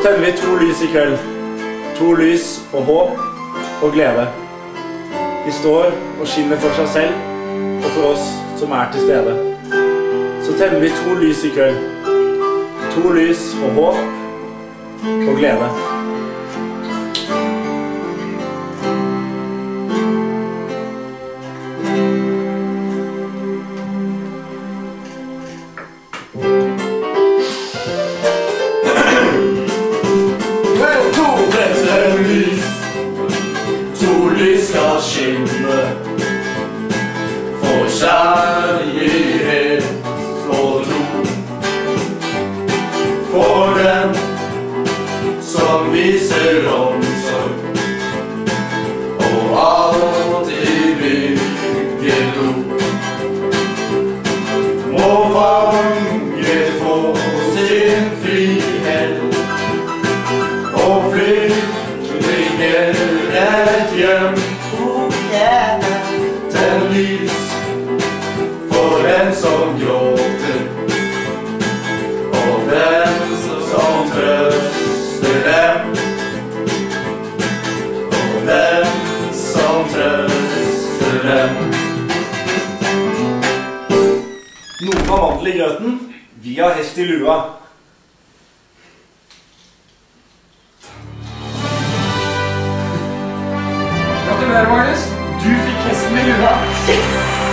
tenner vi 2 lys i kveld. 2 lys for håp og glede. De står og skinner for seg selv og for oss som er til stede. Så tenner vi 2 lys i kveld. 2 lys for håp og glede. Skal skinne for kjærlighet og tro, for den som viser omsorg og alltid bygger ro. Må fanget få sin frihet og flyktninger et hjem. Tenn lys for den som gråter, og den som trøster dem, og den som trøster dem. Noen har mandel i grøten, vi har hest i lua. Gratulerer, Magnus. Du fikk hesten i lua. Yes!